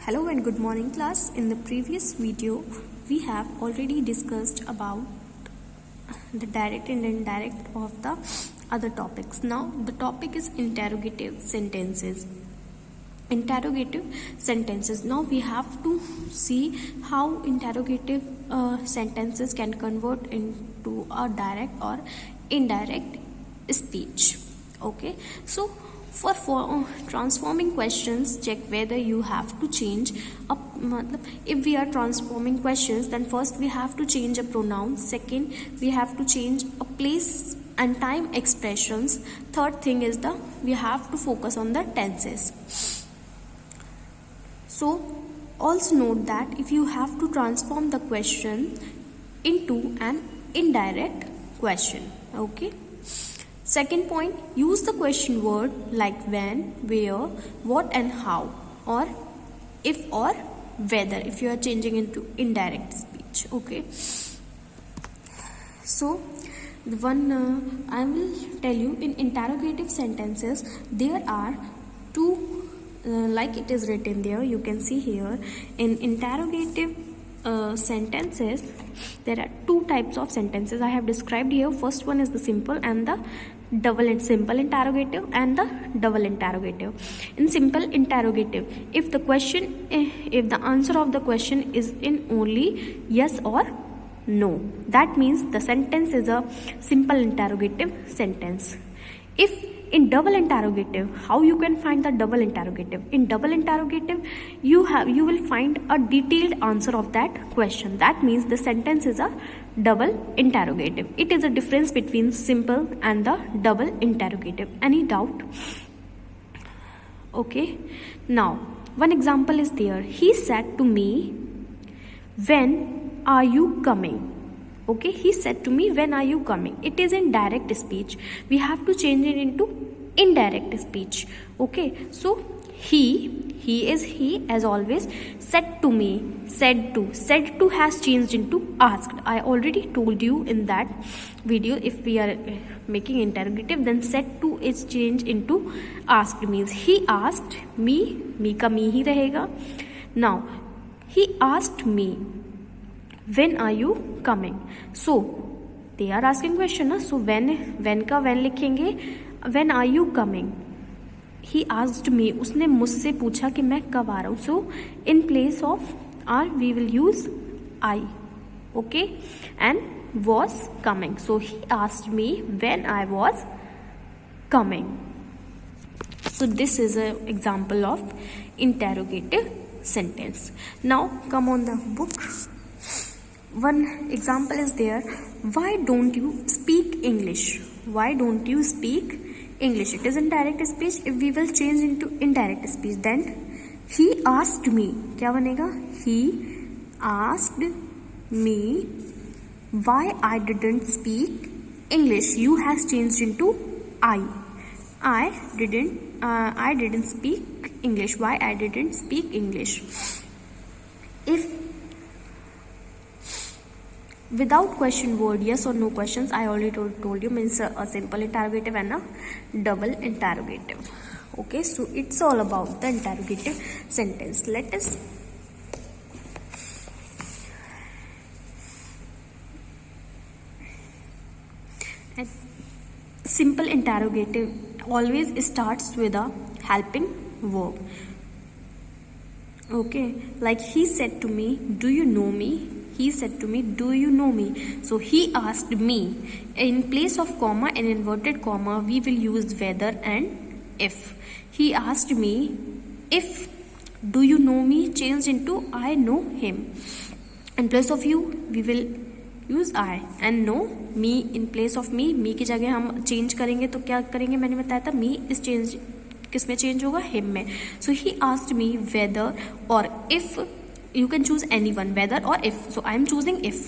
Hello and good morning class. In the previous video we have already discussed about the direct and indirect of the other topics. Now the topic is interrogative sentences. Interrogative sentences. Now we have to see how interrogative sentences can convert into a direct or indirect speech. Okay, so for transforming questions, check whether you have to change if we are transforming questions, then first we have to change a pronoun, second we have to change a place and time expressions, third thing is we have to focus on the tenses. So also note that if you have to transform the question into an indirect question. Okay. Second point, use the question word like when, where, what and how, or if or whether if you are changing into indirect speech. Okay. So the one I will tell you, in interrogative sentences there are two like it is written there, you can see here. In interrogative sentences there are two types of sentences I have described here. First one is the simple and the double and simple interrogative and the double interrogative. In simple interrogative, if the answer of the question is in only yes or no, that means the sentence is a simple interrogative sentence. If in double interrogative, how you can find the double interrogative? In double interrogative, you will find a detailed answer of that question. That means the sentence is a double interrogative. It is a difference between simple and the double interrogative. Any doubt? Okay. Now, one example is there. He said to me, "When are you coming?" Okay, he said to me, "When are you coming?" It is in direct speech. We have to change it into indirect speech. Okay, so he is he as always. Said to me, said to has changed into asked. I already told you in that video, if we are making interrogative, then said to is changed into asked, means he asked me का me ही रहेगा. Now he asked me, "When are you coming?" So they are asking question ना. So when का when लिखेंगे, when are you coming. He asked me, उसने मुझसे पूछा कि मैं कब आ रहा हूँ. So in place of are we will use I. Okay, and was coming. So he asked me when I was coming. So this is an example of interrogative sentence. Now come on the book. One example is there. Why don't you speak English? Why don't you speak English? It is indirect speech. If we will change into indirect speech, then he asked me. क्या बनेगा? He asked me why I didn't speak English. You has changed into I. I didn't speak English. Why I didn't speak English? If without question word, yes or no questions, I already told you, means a simple interrogative and a double interrogative. Okay, so it's all about the interrogative sentence. Let us simple interrogative always starts with a helping verb. Okay, like he said to me, "Do you know me?" He said to me, "Do you know me?" So he asked me. In place of comma and inverted comma, we will use whether and if. He asked me if "Do you know me" changed into I know him. In place of you, we will use I, and know me in place of me. Me की जगह हम change करेंगे तो क्या करेंगे, मैंने बताया था. Me is change किस में change होगा? him में. So he asked me whether or if. You can choose anyone, whether or if. So I am choosing if.